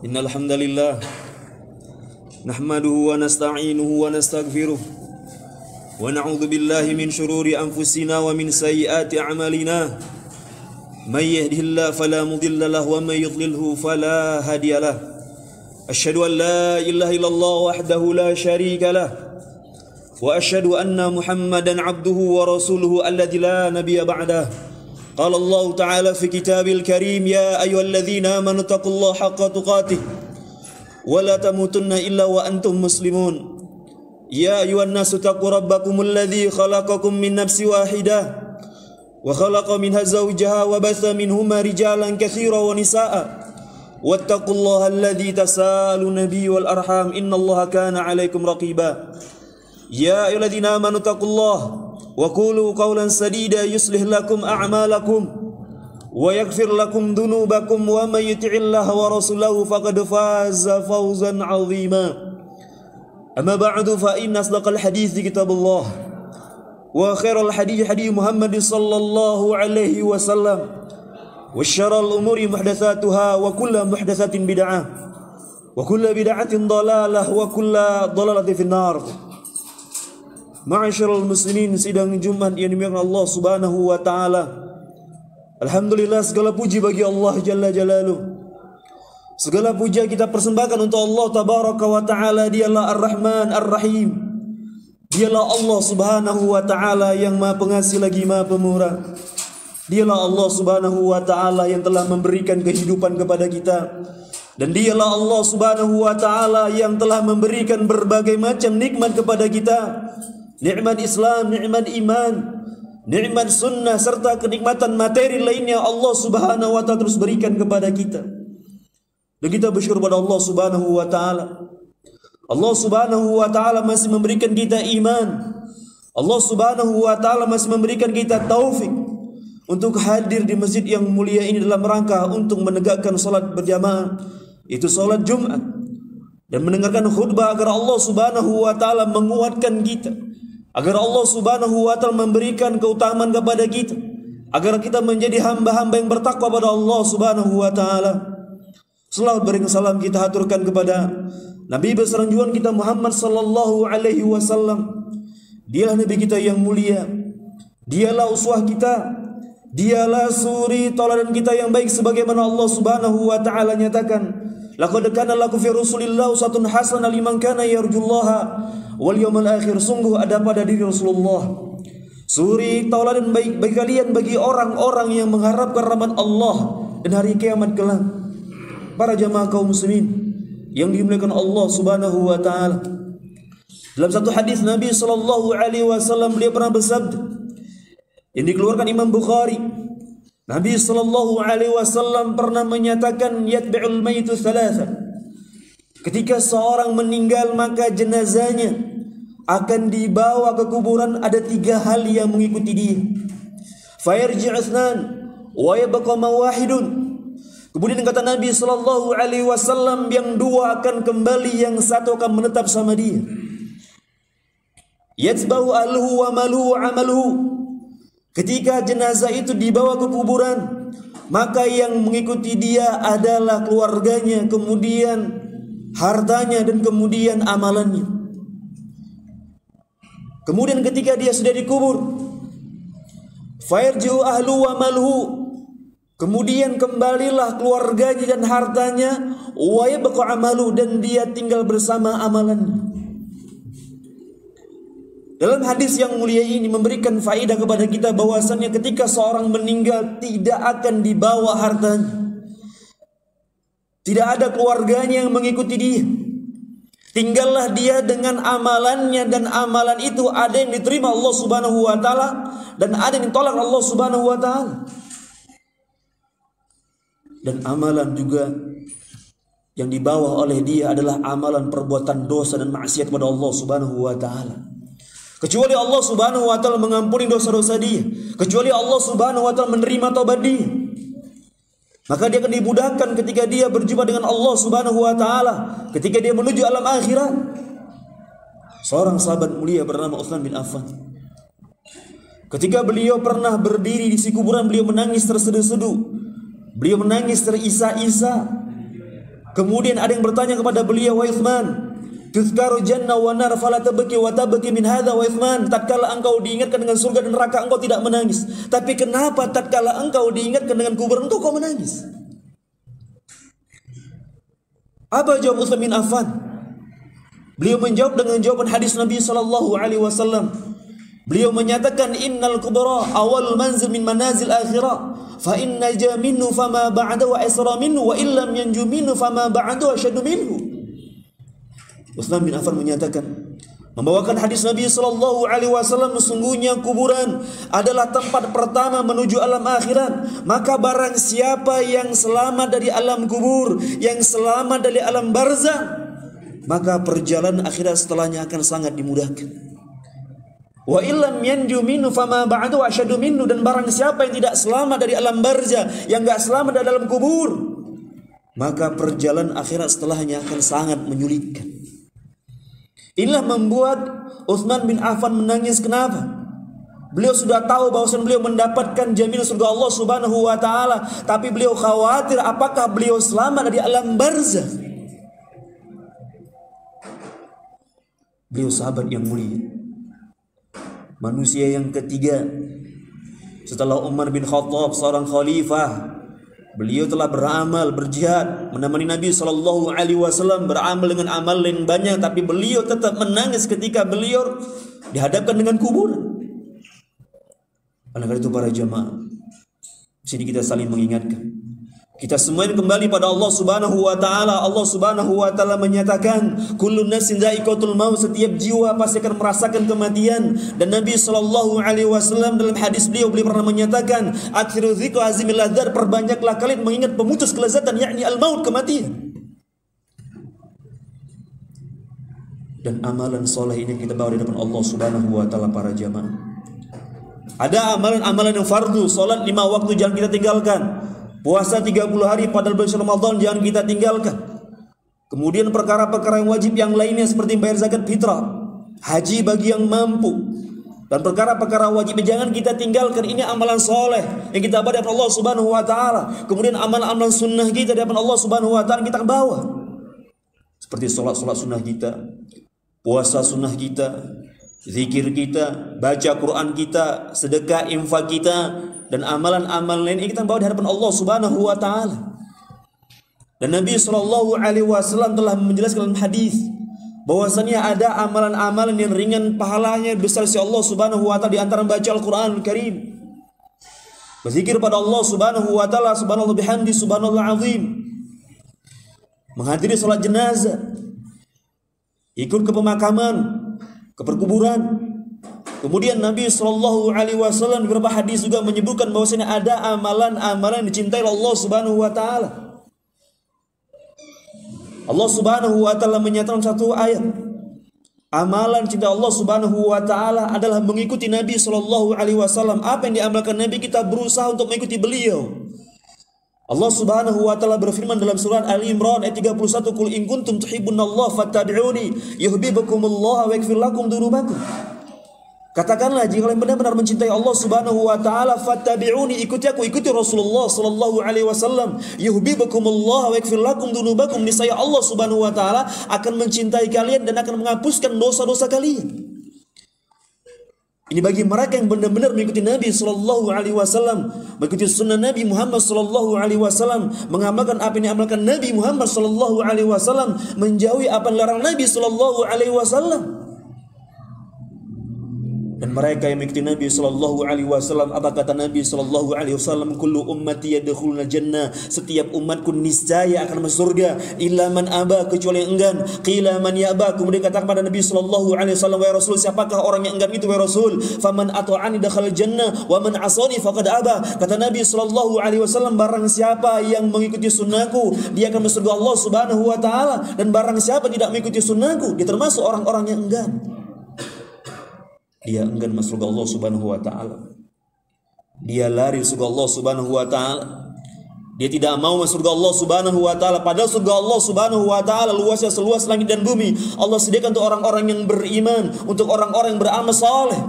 Innal hamdalillah nahmaduhu wa nasta'inuhu wa nastaghfiruh wa na'udzu billahi min shururi anfusina wa min sayyiati a'malina may yahdihillahu fala mudilla lahu wa may yudlilhu fala hadiya lahu asyhadu an la ilaha illallah wahdahu la syarika lahu wa asyhadu anna muhammadan 'abduhu wa rasuluhu alladzi la nabiyya ba'dahu. قال الله تعالى في كتابه الكريم يا أيها الذين آمنوا اتقوا الله حق تقاته ولا تموتن إلا وأنتم مسلمون يا أيها الناس اتقوا ربكم الذي خلقكم من نفس واحدة وخلق منها زوجها وبث منهما رجالا كثيرا ونساء واتقوا الله الذي تساءلون به والأرحام إن الله كان عليكم رقيبا يا أيها الذين آمنوا اتقوا الله وقولوا قولا سديدا يصلح لكم أعمالكم ويغفر لكم ذنوبكم ومن يطع الله ورسوله فقد فاز فوزا عظيما أما بعد فإن أصدق الحديث كتاب الله وخير الحديث حديث محمد صلى الله عليه وسلم وشر الأمور محدثاتها وكل محدثة بدعة وكل بدعة ضلالة وكل ضلالة في النار. Ma'asyiral muslimin, sidang Jumat yang dimuliakan Allah Subhanahu wa taala. Alhamdulillah, segala puji bagi Allah Jalla Jalaluh. Segala puja kita persembahkan untuk Allah Tabaraka wa taala. Dialah Ar-Rahman Ar-Rahim. Dialah Allah Subhanahu wa taala yang Maha Pengasih lagi Maha Pemurah. Dialah Allah Subhanahu wa taala yang telah memberikan kehidupan kepada kita. Dan dialah Allah Subhanahu wa taala yang telah memberikan berbagai macam nikmat kepada kita. Nikmat Islam, nikmat iman, nikmat sunnah, serta kenikmatan materi lainnya Allah Subhanahu wa ta'ala terus berikan kepada kita. Dan kita bersyukur pada Allah Subhanahu wa ta'ala. Allah Subhanahu wa ta'ala masih memberikan kita iman. Allah Subhanahu wa ta'ala masih memberikan kita taufik untuk hadir di masjid yang mulia ini dalam rangka untuk menegakkan salat berjamaah, itu salat Jumat, dan mendengarkan khutbah agar Allah Subhanahu wa ta'ala menguatkan kita, agar Allah Subhanahu wa ta'ala memberikan keutamaan kepada kita, agar kita menjadi hamba-hamba yang bertakwa pada Allah Subhanahu wa ta'ala. Selawat berikan salam kita haturkan kepada Nabi besar junjungan kita Muhammad sallallahu alaihi wasallam. Dialah Nabi kita yang mulia, dialah uswah kita, dialah suri tauladan kita yang baik, sebagaimana Allah Subhanahu wa ta'ala nyatakan, laqad kana lakum fi Rasulillah uswatun hasanah liman kana yarjullaha wal yawmal akhir. Sungguh ada pada diri Rasulullah suri tauladan baik bagi kalian, bagi orang-orang yang mengharapkan rahmat Allah dan hari kiamat kelak. Para jamaah kaum muslimin yang dimuliakan Allah Subhanahu wa ta'ala, dalam satu hadis Nabi sallallahu alaihi wasallam beliau pernah bersabda yang dikeluarkan Imam Bukhari. Nabi sallallahu alaihi wasallam pernah menyatakan yatba'ul mayyitu thalatha. Ketika seorang meninggal maka jenazahnya akan dibawa ke kuburan, ada tiga hal yang mengikuti dia. Fayarji'u itsnan wa yabqa mawahidun. Kemudian kata Nabi sallallahu alaihi wasallam, yang dua akan kembali, yang satu akan menetap sama dia. Yatsbahu ahluhu wa maluhu wa amaluhu. Ketika jenazah itu dibawa ke kuburan, maka yang mengikuti dia adalah keluarganya, kemudian hartanya, dan kemudian amalannya. Kemudian ketika dia sudah dikubur, fayarji'u ahlu wa maluhu, kemudian kembalilah keluarganya dan hartanya, wa yabqa amalu, dan dia tinggal bersama amalannya. Dalam hadis yang mulia ini memberikan faedah kepada kita bahwasannya ketika seorang meninggal tidak akan dibawa hartanya, tidak ada keluarganya yang mengikuti dia. Tinggallah dia dengan amalannya, dan amalan itu ada yang diterima Allah Subhanahu wa ta'ala dan ada yang ditolak Allah Subhanahu wa ta'ala. Dan amalan juga yang dibawa oleh dia adalah amalan perbuatan dosa dan maksiat kepada Allah Subhanahu wa taala. Kecuali Allah Subhanahu wa taala mengampuni dosa-dosa dia, kecuali Allah Subhanahu wa taala menerima taubat dia, maka dia akan dimudahkan ketika dia berjumpa dengan Allah Subhanahu wa taala, ketika dia menuju alam akhirat. Seorang sahabat mulia bernama Utsman bin Affan, ketika beliau pernah berdiri di sisi kuburan, beliau menangis terseduh-seduh, beliau menangis terisa-isa. Kemudian ada yang bertanya kepada beliau, "Wahai Utsman, tuzkaru jannah wa nar fala tabki wa tabki min hadza wa Utsman, tatkala engkau diingatkan dengan surga dan neraka engkau tidak menangis, tapi kenapa tatkala engkau diingatkan dengan kuburan engkau menangis?" Apa jawab Utsman bin Affan? Beliau menjawab dengan jawaban hadis Nabi sallallahu alaihi wasallam. Beliau menyatakan, "Innal kubra awal manzil min manazil akhirah, fa in naja minhu fama ba'dahu asra minhu wa illam yanju minhu fama ba'dahu ashaddu minhu." Utsman bin Affan menyatakan, membawakan hadis Nabi sallallahu alaihi wasallam, sesungguhnya kuburan adalah tempat pertama menuju alam akhirat. Maka barang siapa yang selamat dari alam kubur, yang selamat dari alam barzakh, maka perjalanan akhirat setelahnya akan sangat dimudahkan. Wa illam yanju minhu fama ba'du asyadu minhu, dan barang siapa yang tidak selamat dari alam barzakh, yang enggak selamat dari alam kubur, maka perjalanan akhirat setelahnya akan sangat menyulitkan. Inilah membuat Utsman bin Affan menangis. Kenapa? Beliau sudah tahu bahwasanya beliau mendapatkan jaminan surga Allah Subhanahu wa taala, tapi beliau khawatir apakah beliau selamat dari alam barzakh. Beliau sahabat yang mulia, manusia yang ketiga setelah Umar bin Khattab, seorang khalifah. Beliau telah beramal, berjihad, menemani Nabi sallallahu alaihi wasallam, beramal dengan amal yang banyak, tapi beliau tetap menangis ketika beliau dihadapkan dengan kuburan. Oleh karena itu para jamaah, di sini kita saling mengingatkan. Kita semua ini kembali pada Allah Subhanahu wa taala. Allah Subhanahu wa taala menyatakan, "Kullun nafsin dha'iqatul maut", setiap jiwa pasti akan merasakan kematian. Dan Nabi sallallahu alaihi wasallam dalam hadis beliau pernah menyatakan, "Akthiru dzikri azimil ladzat", perbanyaklah kalian mengingat pemutus kelezatan, yakni al-maut, kematian. Dan amalan soleh ini kita bawa di depan Allah Subhanahu wa taala para jamaah. Ada amalan-amalan yang fardu, salat 5 waktu jangan kita tinggalkan. Puasa 30 hari pada bulan Ramadan jangan kita tinggalkan. Kemudian perkara-perkara yang wajib yang lainnya seperti bayar zakat fitrah, haji bagi yang mampu, dan perkara-perkara wajib jangan kita tinggalkan. Ini amalan soleh yang kita bawa dari Allah Subhanahu wa taala. Kemudian amalan-amalan sunnah kita dari Allah Subhanahu wa taala kita bawa, seperti sholat sunnah kita, puasa sunnah kita, zikir kita, baca Quran kita, sedekah, infak kita, dan amalan-amalan lain ini kita bawa di hadapan Allah Subhanahu wa taala. Dan Nabi sallallahu alaihi wasallam telah menjelaskan dalam hadis bahwasanya ada amalan-amalan yang ringan pahalanya besar si Allah Subhanahu wa taala, di antara baca Al-Qur'anul Karim, berzikir pada Allah Subhanahu wa taala, subhanallah bihamdi, subhanallah azim, menghadiri salat jenazah, ikut ke pemakaman, ke perkuburan. Kemudian Nabi sallallahu alaihi wasallam di beberapa hadis juga menyebutkan bahwasanya ada amalan-amalan yang dicintai oleh Allah Subhanahu wa taala. Allah Subhanahu wa taala menyatakan satu ayat, amalan cinta Allah Subhanahu wa taala adalah mengikuti Nabi sallallahu alaihi wasallam. Apa yang diamalkan Nabi, kita berusaha untuk mengikuti beliau. Allah Subhanahu wa taala berfirman dalam surat Ali Imran ayat 31, "Qul in kuntum tuhibbunallaha fattabi'uni yuhibbukumullah wa yaghfir lakum dzunubakum." Katakanlah, jika kalian benar-benar mencintai Allah Subhanahu wa taala, fattabi'uni, ikuti aku, ikuti Rasulullah sallallahu alaihi wasallam, yuhibbukumullah wa yaghfir lakum dzunubakum, niscaya Allah Subhanahu wa taala akan mencintai kalian dan akan menghapuskan dosa-dosa kalian. Ini bagi mereka yang benar-benar mengikuti Nabi sallallahu alaihi wasallam, mengikuti sunnah Nabi Muhammad sallallahu alaihi wasallam, mengamalkan apa yang diamalkan Nabi Muhammad sallallahu alaihi wasallam, menjauhi apa yang dilarang Nabi sallallahu alaihi wasallam. Dan mereka yang mengikuti Nabi sallallahu alaihi wasallam. Apa kata Nabi sallallahu alaihi wasallam? Kullu ummati yadkhuluna jannah. Setiap umatku niscaya akan masuk surga, illa man aba, kecuali yang enggan. Qila man yaba. Kemudian kata kepada Nabi sallallahu alaihi wasallam, wahai Rasul, siapakah orang yang enggan itu wahai Rasul? Faman ata'ani dakhala jannah wa man asani faqad aba. Kata Nabi sallallahu alaihi wasallam, barang siapa yang mengikuti sunnahku, dia akan masuk surga Allah Subhanahu wa taala, dan barang siapa tidak mengikuti sunnahku, dia termasuk orang-orang yang enggan. Dia enggan masuk surga Allah Subhanahu wa taala. Dia lari surga Allah Subhanahu wa taala. Dia tidak mau masuk surga Allah Subhanahu wa taala, padahal surga Allah Subhanahu wa taala luasnya seluas langit dan bumi. Allah sediakan untuk orang-orang yang beriman, untuk orang-orang yang beramal saleh.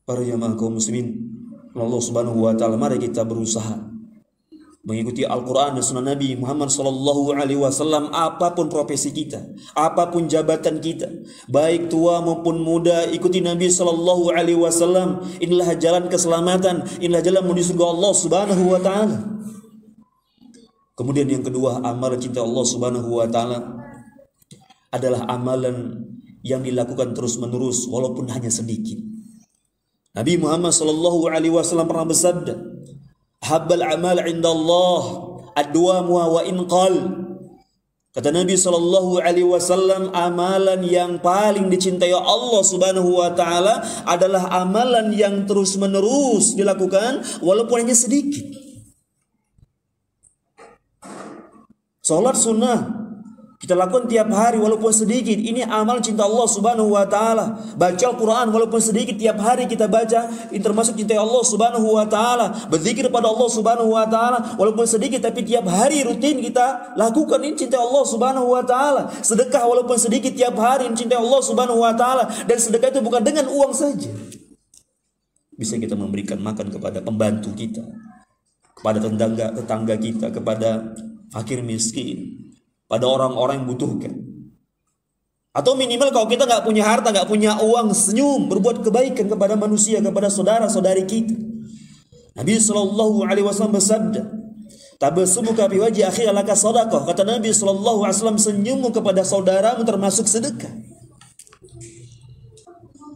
Para jamaah kaum muslimin, Allah Subhanahu wa taala, mari kita berusaha mengikuti Al-Quran dan Sunnah Nabi Muhammad sallallahu alaihi wasallam. Apapun profesi kita, apapun jabatan kita, baik tua maupun muda, ikuti Nabi sallallahu alaihi wasallam. Inilah jalan keselamatan, inilah jalan menuju surga Allah Subhanahu wa taala. Kemudian yang kedua, amalan cinta Allah Subhanahu wa taala adalah amalan yang dilakukan terus-menerus walaupun hanya sedikit. Nabi Muhammad sallallahu alaihi wasallam pernah bersabda, habbal amal indallah adwamu wa in qal. Kata Nabi sallallahu alaihi wasallam, amalan yang paling dicintai Allah Subhanahu wa taala adalah amalan yang terus-menerus dilakukan walaupun hanya sedikit. Salat sunnah kita lakukan tiap hari walaupun sedikit, ini amal cinta Allah Subhanahu wa taala. Baca Al-Quran walaupun sedikit tiap hari kita baca, ini termasuk cinta Allah Subhanahu wa taala. Berzikir pada Allah Subhanahu wa taala walaupun sedikit tapi tiap hari rutin kita lakukan, ini cinta Allah Subhanahu wa taala. Sedekah walaupun sedikit tiap hari, ini cinta Allah Subhanahu wa taala. Dan sedekah itu bukan dengan uang saja. Bisa kita memberikan makan kepada pembantu kita, kepada tetangga kita, kepada fakir miskin, pada orang-orang yang butuhkan. Atau minimal kalau kita nggak punya harta, nggak punya uang, senyum, berbuat kebaikan kepada manusia, kepada saudara-saudari kita. Nabi sallallahu alaihi wasallam bersabda, tabassumuka fi wajhi akhika laka shadaqah. Kata Nabi sallallahu alaihi wasallam, senyummu kepada saudaramu termasuk sedekah.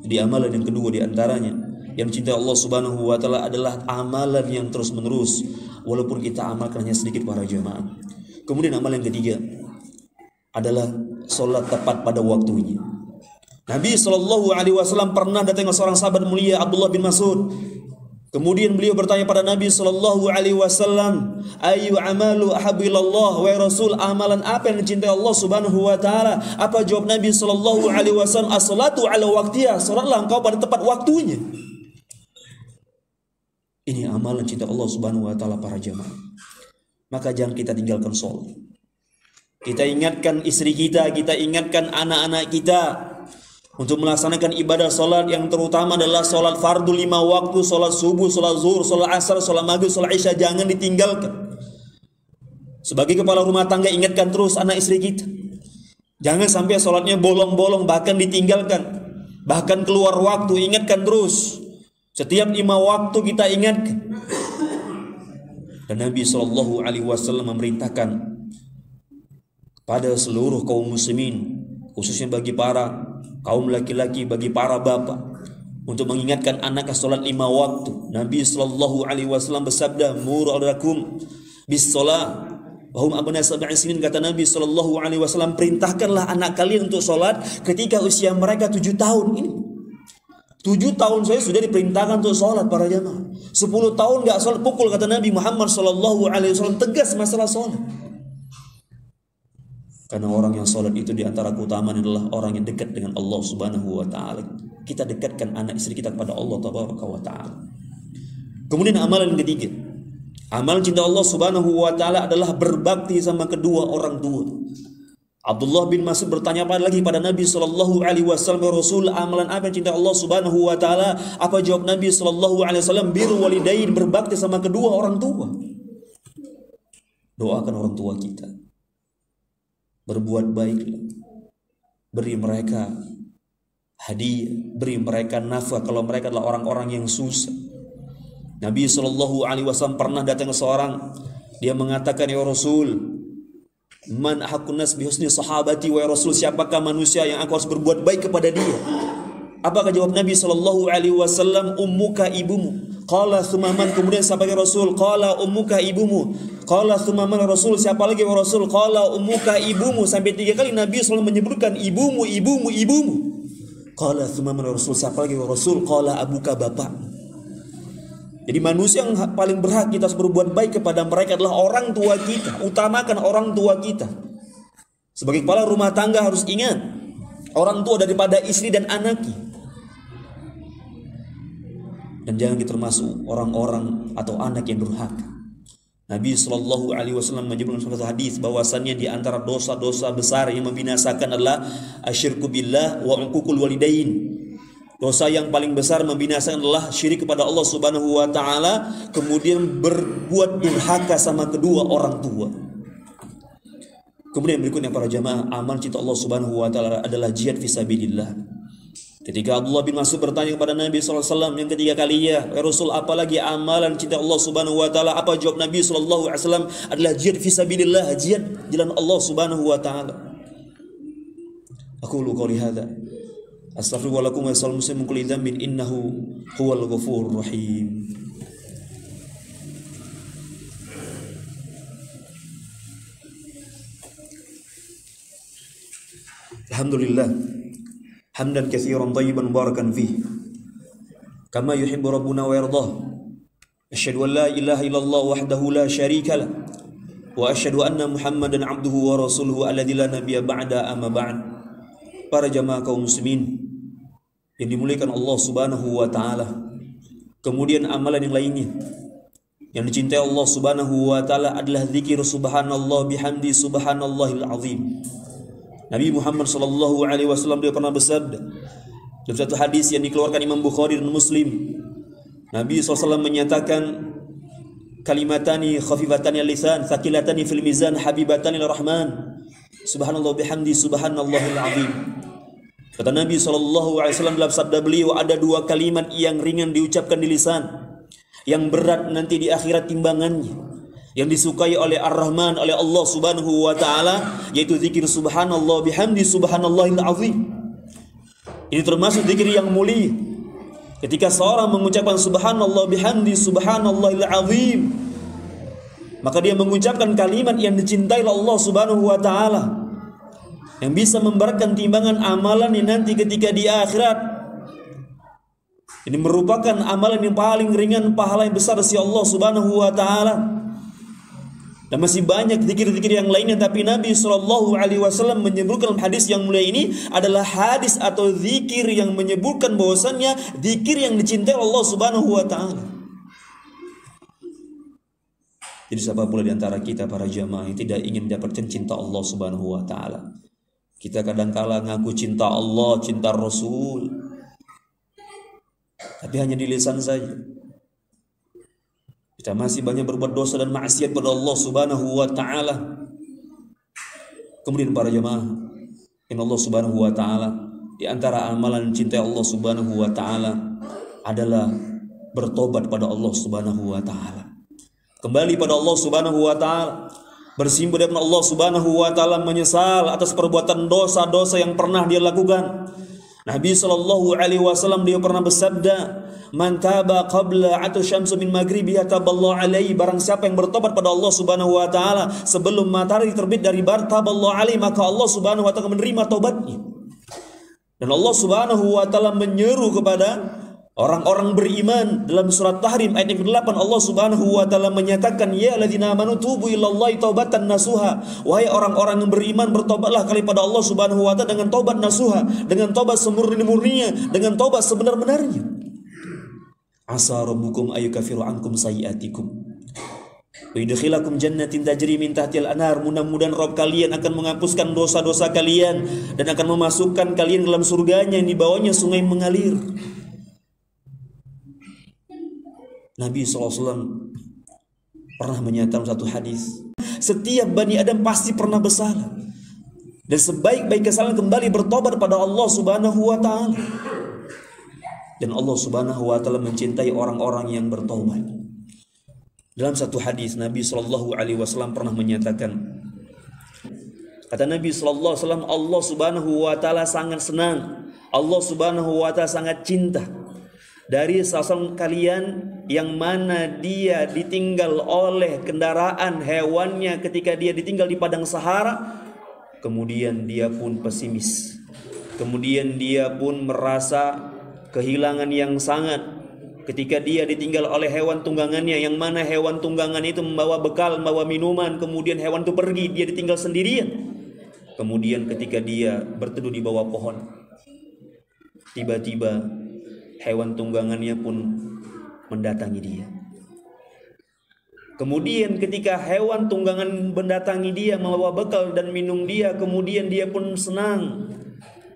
Di amalan yang kedua di antaranya yang dicintai Allah Subhanahu wa taala adalah amalan yang terus-menerus walaupun kita amalkan hanya sedikit para jemaah. Kemudian amalan yang ketiga adalah solat tepat pada waktunya. Nabi sallallahu alaihi wasallam pernah datang ke seorang sahabat mulia, Abdullah bin Mas'ud. Kemudian beliau bertanya pada Nabi sallallahu alaihi wasallam, "Ayu amalu ahabbu ilallah?" Wahai Rasul, amalan apa yang dicintai Allah Subhanahu wa taala? Apa jawab Nabi sallallahu alaihi wasallam? As-salatu ala waqtiha. Salatlah engkau pada tepat waktunya. Ini amalan cinta Allah Subhanahu wa taala para jamaah. Maka jangan kita tinggalkan sholat. Kita ingatkan istri kita, kita ingatkan anak-anak kita untuk melaksanakan ibadah sholat yang terutama adalah sholat fardu 5 waktu, sholat subuh, sholat zuhur, sholat asar, sholat maghrib, sholat isya, jangan ditinggalkan. Sebagai kepala rumah tangga, ingatkan terus anak istri kita. Jangan sampai sholatnya bolong-bolong, bahkan ditinggalkan, bahkan keluar waktu, ingatkan terus. Setiap 5 waktu kita ingatkan. Dan Nabi sallallahu alaihi wasallam memerintahkan pada seluruh kaum muslimin, khususnya bagi para kaum laki-laki, bagi para bapak, untuk mengingatkan anaknya salat 5 waktu. Nabi sallallahu alaihi wasallam bersabda, "Muru aulakum bis shalah wa hum abna sab'i sinin." Kata Nabi sallallahu alaihi wasallam, perintahkanlah anak kalian untuk salat ketika usia mereka 7 tahun ini. 7 tahun saya sudah diperintahkan untuk sholat para jamaah. 10 tahun gak sholat, pukul, kata Nabi Muhammad sallallahu alaihi wasallam, tegas masalah sholat. Karena orang yang sholat itu diantara keutamaan adalah orang yang dekat dengan Allah Subhanahu wa ta'ala. Kita dekatkan anak istri kita kepada Allah Tabaraka wa ta'ala. Kemudian amalan yang ketiga, amal cinta Allah Subhanahu wa ta'ala adalah berbakti sama kedua orang tua. Abdullah bin Mas'ud bertanya lagi pada Nabi sallallahu alaihi wasallam, Rasul, amalan apa yang cinta Allah Subhanahu wa taala? Apa jawab Nabi sallallahu alaihi wasallam? Birrul walidain, berbakti sama kedua orang tua. Doakan orang tua kita. Berbuat baiklah. Beri mereka hadiah, beri mereka nafkah kalau mereka adalah orang-orang yang susah. Nabi sallallahu alaihi wasallam pernah datang ke seorang, dia mengatakan, "Ya Rasul, man ahakun nas bihusni sahabati, wa Rasul, siapakah manusia yang aku harus berbuat baik kepada dia?" Apakah jawab Nabi sallallahu alaihi wasallam? Ummuka, ibumu. Qala tsumma man? Kemudian siapa lagi Rasul? Qala ummuka, ibumu. Qala tsumma man Rasul? Siapa lagi Rasul? Qala ummuka, ibumu. Sampai 3 kali Nabi selalu menyebutkan ibumu, ibumu, ibumu. Qala tsumma man Rasul? Siapa lagi Rasul? Qala abuka, bapak. Jadi manusia yang paling berhak kita berbuat baik kepada mereka adalah orang tua kita. Utamakan orang tua kita. Sebagai kepala rumah tangga harus ingat, orang tua daripada istri dan anaknya. Dan jangan kita termasuk orang-orang atau anak yang durhaka. Nabi sallallahu alaihi wasallam menyebutkan suatu hadis bahwasannya di antara dosa-dosa besar yang membinasakan adalah asyirku billah wa uququl walidain. Dosa yang paling besar membinasakan adalah syirik kepada Allah Subhanahu wa taala, kemudian berbuat durhaka sama kedua orang tua. Kemudian berikutnya para jamaah, amal cinta Allah Subhanahu wa taala adalah jihad fisabilillah. Ketika Abdullah bin Mas'ud bertanya kepada Nabi SAW yang ketiga kalinya, ya Rasul, apalagi amalan cinta Allah Subhanahu wa taala? Apa jawab Nabi SAW? Adalah jihad fisabilillah, jihad jalan Allah Subhanahu wa taala. Aqulu qouli hadza astaghfiru lakum wa sallu muslimin kulli dhanbin innahu huwal ghafurur rahim. Alhamdulillah hamdan katsiran thayyiban mubarakan fihi kama yuhibbu rabbuna wa yardah. Asyhadu an la ilaha illallah wahdahu la syarika lah wa asyhadu anna Muhammadan abduhu wa rasuluhu alladzi la nabiyya ba'da amma ba'd. Para jamaah kaum muslimin yang dimuliakan Allah Subhanahu wa taala. Kemudian amalan yang lainnya yang dicintai Allah Subhanahu wa taala adalah zikir subhanallah bihamdi subhanallahil azim. Nabi Muhammad sallallahu alaihi wasallam dia pernah bersabda dalam satu hadis yang dikeluarkan Imam Bukhari dan Muslim. Nabi SAW menyatakan kalimatani khafifatani lisan thaqilatani fil mizan habibatani lirrahman subhanallah bihamdi subhanallahil azim. Kata Nabi SAW dalam sabda beliau, ada 2 kalimat yang ringan diucapkan di lisan, yang berat nanti di akhirat timbangannya, yang disukai oleh Ar-Rahman, oleh Allah Subhanahu wa taala, yaitu zikir subhanallah bihamdi subhanallahil azim. Ini termasuk zikir yang mulia. Ketika seorang mengucapkan subhanallah bihamdi subhanallahil azim, maka dia mengucapkan kalimat yang dicintai oleh Allah Subhanahu wa taala, yang bisa memberatkan timbangan amalan yang nanti ketika di akhirat. Ini merupakan amalan yang paling ringan, pahala yang besar dari Allah Subhanahu wa taala. Dan masih banyak zikir-zikir yang lainnya, tapi Nabi SAW menyebutkan hadis yang mulia ini adalah hadis atau zikir yang menyebutkan bahwasannya zikir yang dicintai Allah Subhanahu wa taala. Jadi siapa pula di antara kita para jamaah yang tidak ingin mendapatkan cinta Allah Subhanahu wa taala? Kita kadang-kala ngaku cinta Allah, cinta Rasul, tapi hanya di lisan saja. Kita masih banyak berbuat dosa dan maksiat pada Allah Subhanahu wa taala. Kemudian para jemaah, inna Allah Subhanahu wa taala, di antara amalan cinta Allah Subhanahu wa taala adalah bertobat pada Allah Subhanahu wa taala. Kembali pada Allah Subhanahu wa taala, bersimpuh dengan Allah Subhanahu wa taala, menyesal atas perbuatan dosa-dosa yang pernah dia lakukan. Nabi sallallahu alaihi wasallam dia pernah bersabda, "Man taba qabla atu syamsu min maghribiha taballahu alaihi." Barang siapa yang bertobat pada Allah Subhanahu wa taala sebelum matahari terbit dari barat, taballahu alaihi, maka Allah Subhanahu wa taala menerima taubatnya. Dan Allah Subhanahu wa taala menyeru kepada orang-orang beriman dalam surat Tahrim ayat yang ke-8. Allah Subhanahu wa taala menyatakan, "Ya alladzina amanu tubu ilallahi taubatan nasuha." Wahai orang-orang yang beriman, bertobatlah kepada Allah Subhanahu wa taala dengan taubat nasuha, dengan taubat semurni-murninya, dengan taubat sebenar-benarnya. Asa rabbukum ayyukaffiru ankum sayyi'atikum wa yudkhilakum jannatin tajri min tahtil anhar. Mudah-mudahan Rabb kalian akan menghapuskan dosa-dosa kalian dan akan memasukkan kalian dalam surganya yang di bawahnya sungai mengalir. Nabi SAW pernah menyatakan satu hadis, setiap Bani Adam pasti pernah bersalah, dan sebaik-baik kesalahan kembali bertobat pada Allah Subhanahu wa ta'ala. Dan Allah Subhanahu wa ta'ala mencintai orang-orang yang bertobat. Dalam satu hadis Nabi SAW pernah menyatakan, kata Nabi SAW, Allah Subhanahu wa ta'ala sangat senang Allah Subhanahu wa taala sangat cinta dari salah kalian yang mana dia ditinggal oleh kendaraan hewannya ketika dia ditinggal di padang Sahara, kemudian dia pun pesimis, kemudian dia pun merasa kehilangan yang sangat ketika dia ditinggal oleh hewan tunggangannya, yang mana hewan tunggangan itu membawa bekal, membawa minuman, kemudian hewan itu pergi, dia ditinggal sendirian. Kemudian ketika dia berteduh di bawah pohon, tiba-tiba hewan tunggangannya pun mendatangi dia. Kemudian ketika hewan tunggangan mendatangi dia membawa bekal dan minum dia, kemudian dia pun senang.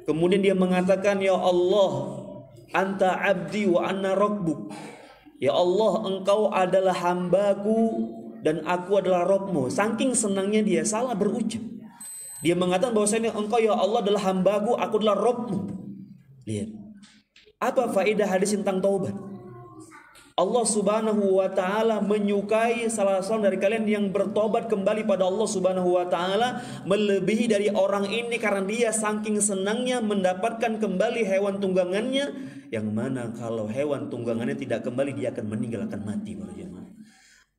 Kemudian dia mengatakan, ya Allah, anta abdi wa anna rabbuk. Ya Allah, engkau adalah hambaku dan aku adalah Rabbmu. Saking senangnya dia salah berucap. Dia mengatakan bahwasanya engkau ya Allah adalah hambaku, aku adalah Rabbmu. Lihat. Apa faedah hadis tentang taubat? Allah Subhanahu wa taala menyukai salah seorang dari kalian yang bertobat kembali pada Allah Subhanahu wa taala melebihi dari orang ini, karena dia saking senangnya mendapatkan kembali hewan tunggangannya, yang mana kalau hewan tunggangannya tidak kembali dia akan meninggal, akan mati para jemaah.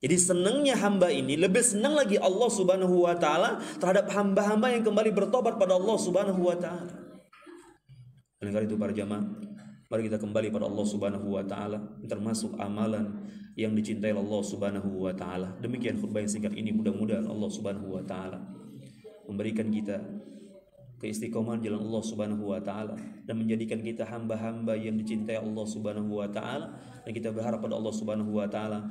Jadi senangnya hamba ini, lebih senang lagi Allah Subhanahu wa taala terhadap hamba-hamba yang kembali bertobat pada Allah Subhanahu wa taala. Oleh karena itu para jamaah, mari kita kembali pada Allah Subhanahu wa taala, termasuk amalan yang dicintai Allah Subhanahu wa taala. Demikian khutbah yang singkat ini, mudah-mudahan Allah Subhanahu wa taala memberikan kita keistiqomahan jalan Allah Subhanahu wa taala dan menjadikan kita hamba-hamba yang dicintai Allah Subhanahu wa taala, dan kita berharap pada Allah Subhanahu wa taala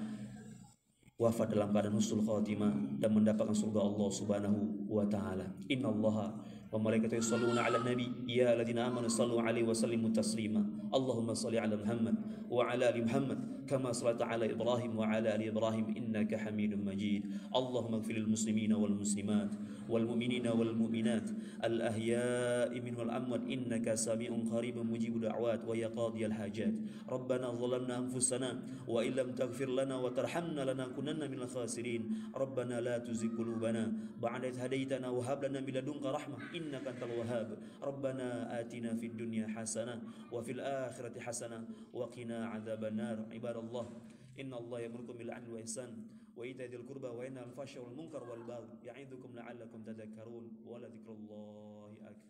wafat dalam keadaan husnul khatimah dan mendapatkan surga Allah Subhanahu wa taala. Innallaha wa malaikatahu yusholluna 'alan nabi ya alladzina amanu shallu 'alaihi wa sallimu taslima. Allahumma shalli 'ala Muhammad wa 'ala ali Muhammad kama shallaita 'ala Ibrahim wa 'ala ali Ibrahim innaka Hamidum Majid. Allahumma ighfir lil muslimina wal muslimat wal mu'minina wal mu'minat al ahya'i minhum wal amwat innaka sami'un qaribun mujibud da'wat wa ya qadiyal hajat. Rabbana zalamna anfusana wa illam taghfir lana wa tarhamna lanakunanna minal khasirin. Rabbana la tuzigh qulubana ba'da idh hadaytana wa hab lana min ladunka rahmah innaka antal wahhab. Rabbana atina fid dunya hasanah wa fil akhirati hasanah wa qina adzabannar. Ibadallah, innallaha ya'murukum bil 'adli wa ihsan wa ita'i dzil qurba wa yanha 'anil fahsya'i wal munkar wal baghi ya'idzukum la'allakum tadhakkarun wa la dzikrullahi akbar.